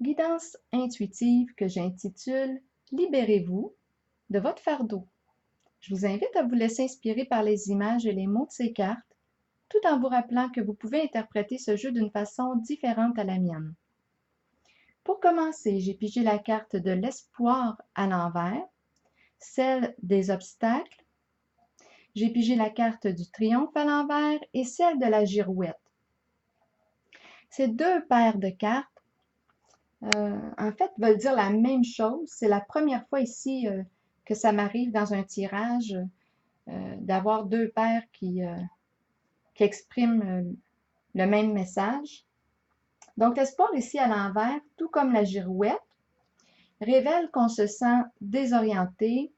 Guidance intuitive que j'intitule Libérez-vous de votre fardeau. Je vous invite à vous laisser inspirer par les images et les mots de ces cartes, tout en vous rappelant que vous pouvez interpréter ce jeu d'une façon différente à la mienne. Pour commencer, j'ai pigé la carte de l'espoir à l'envers, celle des obstacles. J'ai pigé la carte du triomphe à l'envers et celle de la girouette. Ces deux paires de cartes, en fait, veulent dire la même chose. C'est la première fois ici que ça m'arrive dans un tirage d'avoir deux paires qui expriment le même message. Donc, l'espoir ici à l'envers, tout comme la girouette, révèle qu'on se sent désorienté,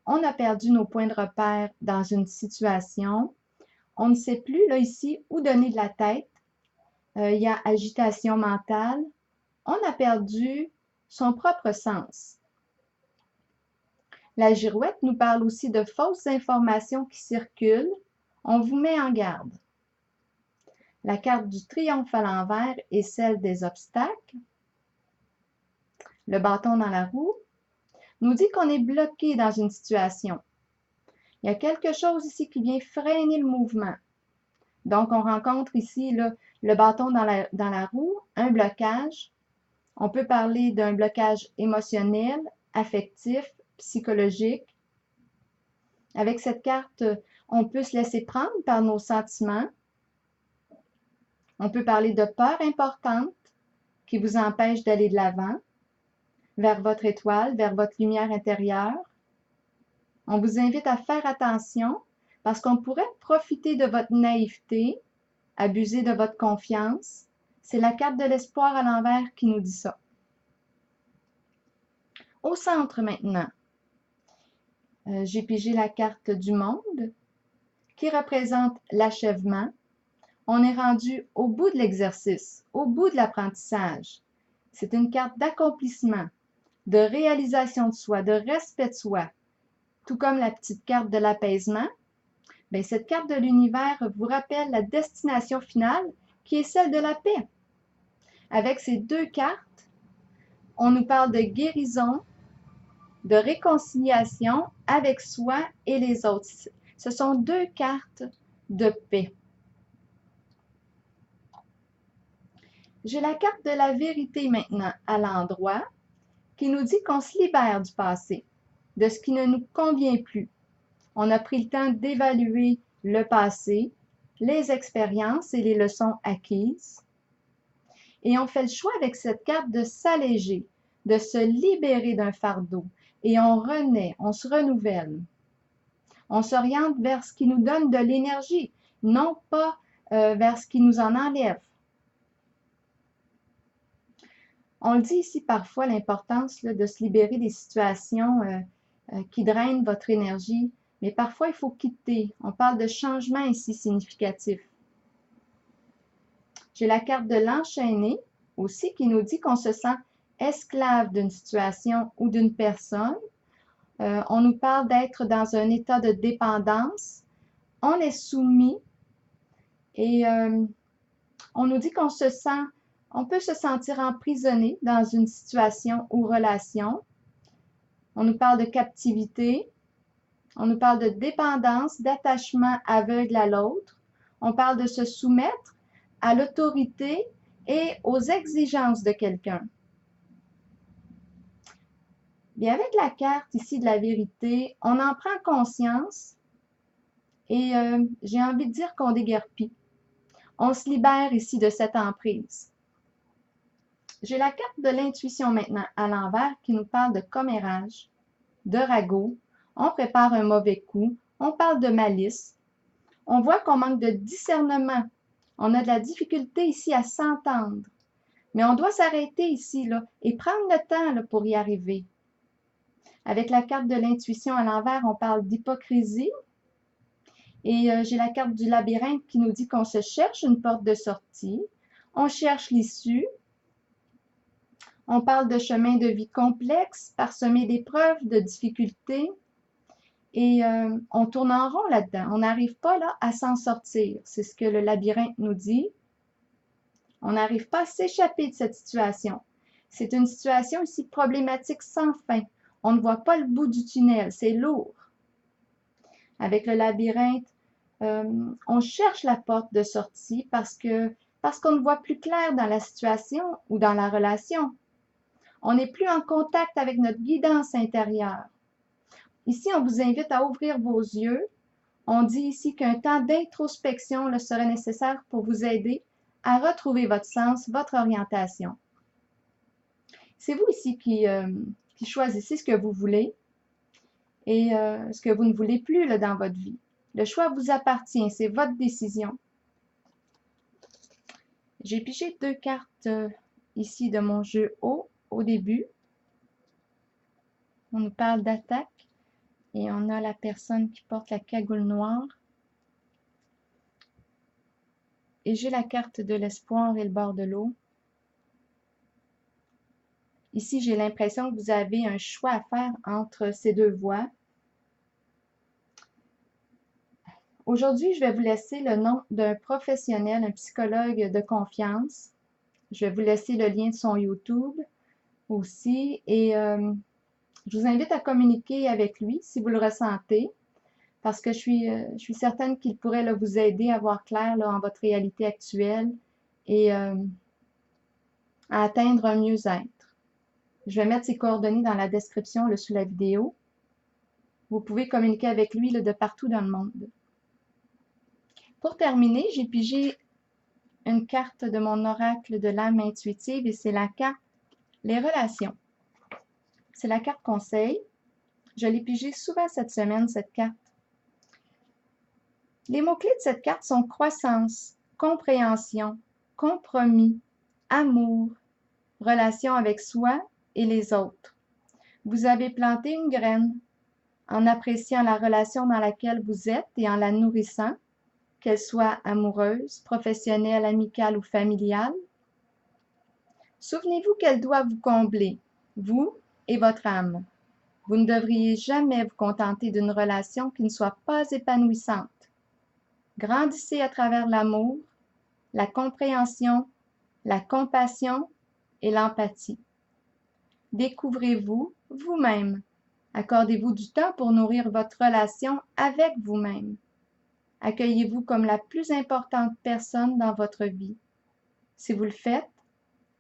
on a perdu nos points de repère dans une situation, on ne sait plus, là, ici, où donner de la tête. Il y a agitation mentale, on a perdu son propre sens. La girouette nous parle aussi de fausses informations qui circulent. On vous met en garde. La carte du triomphe à l'envers est celle des obstacles. Le bâton dans la roue nous dit qu'on est bloqué dans une situation. Il y a quelque chose ici qui vient freiner le mouvement. Donc, on rencontre ici le bâton dans la roue, un blocage. On peut parler d'un blocage émotionnel, affectif, psychologique. Avec cette carte, on peut se laisser prendre par nos sentiments. On peut parler de peurs importantes qui vous empêchent d'aller de l'avant, vers votre étoile, vers votre lumière intérieure. On vous invite à faire attention parce qu'on pourrait profiter de votre naïveté, abuser de votre confiance. C'est la carte de l'espoir à l'envers qui nous dit ça. Au centre maintenant, j'ai pigé la carte du monde qui représente l'achèvement. On est rendu au bout de l'exercice, au bout de l'apprentissage. C'est une carte d'accomplissement, de réalisation de soi, de respect de soi. Tout comme la petite carte de l'apaisement, bien, cette carte de l'univers vous rappelle la destination finale qui est celle de la paix. Avec ces deux cartes, on nous parle de guérison, de réconciliation avec soi et les autres. Ce sont deux cartes de paix. J'ai la carte de la vérité maintenant à l'endroit qui nous dit qu'on se libère du passé, de ce qui ne nous convient plus. On a pris le temps d'évaluer le passé, les expériences et les leçons acquises. Et on fait le choix avec cette carte de s'alléger, de se libérer d'un fardeau. Et on renaît, on se renouvelle. On s'oriente vers ce qui nous donne de l'énergie, non pas vers ce qui nous en enlève. On le dit ici parfois, l'importance de se libérer des situations qui drainent votre énergie, mais parfois il faut quitter. On parle de changement ici significatif. J'ai la carte de l'enchaîné aussi qui nous dit qu'on se sent esclave d'une situation ou d'une personne. On nous parle d'être dans un état de dépendance. On est soumis et on nous dit qu'on se sent, on peut se sentir emprisonné dans une situation ou relation. On nous parle de captivité. On nous parle de dépendance, d'attachement aveugle à l'autre. On parle de se soumettre à l'autorité et aux exigences de quelqu'un. Bien, avec la carte ici de la vérité, on en prend conscience et j'ai envie de dire qu'on déguerpit. On se libère ici de cette emprise. J'ai la carte de l'intuition maintenant à l'envers qui nous parle de commérage, de ragot. On prépare un mauvais coup. On parle de malice. On voit qu'on manque de discernement. On a de la difficulté ici à s'entendre. Mais on doit s'arrêter ici là, et prendre le temps là, pour y arriver. Avec la carte de l'intuition à l'envers, on parle d'hypocrisie. Et j'ai la carte du labyrinthe qui nous dit qu'on se cherche une porte de sortie. On cherche l'issue. On parle de chemin de vie complexe, parsemé d'épreuves, de difficultés. Et on tourne en rond là-dedans. On n'arrive pas là à s'en sortir. C'est ce que le labyrinthe nous dit. On n'arrive pas à s'échapper de cette situation. C'est une situation ici problématique sans fin. On ne voit pas le bout du tunnel, c'est lourd. Avec le labyrinthe, on cherche la porte de sortie parce qu'on ne voit plus clair dans la situation ou dans la relation. On n'est plus en contact avec notre guidance intérieure. Ici, on vous invite à ouvrir vos yeux. On dit ici qu'un temps d'introspection serait nécessaire pour vous aider à retrouver votre sens, votre orientation. C'est vous ici qui choisissez ce que vous voulez et ce que vous ne voulez plus là, dans votre vie. Le choix vous appartient, c'est votre décision. J'ai pigé 2 cartes ici de mon jeu au début. On nous parle d'attaque et on a la personne qui porte la cagoule noire. Et j'ai la carte de l'espoir et le bord de l'eau. Ici, j'ai l'impression que vous avez un choix à faire entre ces deux voies. Aujourd'hui, je vais vous laisser le nom d'un professionnel, un psychologue de confiance. Je vais vous laisser le lien de son YouTube aussi. Et je vous invite à communiquer avec lui si vous le ressentez, parce que je suis certaine qu'il pourrait là, vous aider à voir clair là, en votre réalité actuelle et à atteindre un mieux-être. Je vais mettre ses coordonnées dans la description là, sous la vidéo. Vous pouvez communiquer avec lui là, de partout dans le monde. Pour terminer, j'ai pigé une carte de mon oracle de l'âme intuitive et c'est la carte Les relations. C'est la carte conseil. Je l'ai pigée souvent cette semaine, cette carte. Les mots-clés de cette carte sont croissance, compréhension, compromis, amour, relation avec soi et les autres. Vous avez planté une graine en appréciant la relation dans laquelle vous êtes et en la nourrissant, qu'elle soit amoureuse, professionnelle, amicale ou familiale. Souvenez-vous qu'elle doit vous combler, vous et votre âme. Vous ne devriez jamais vous contenter d'une relation qui ne soit pas épanouissante. Grandissez à travers l'amour, la compréhension, la compassion et l'empathie. Découvrez-vous vous-même. Accordez-vous du temps pour nourrir votre relation avec vous-même. Accueillez-vous comme la plus importante personne dans votre vie. Si vous le faites,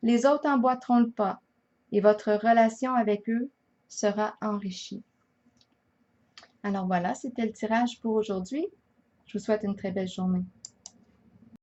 les autres emboîteront le pas et votre relation avec eux sera enrichie. Alors voilà, c'était le tirage pour aujourd'hui. Je vous souhaite une très belle journée.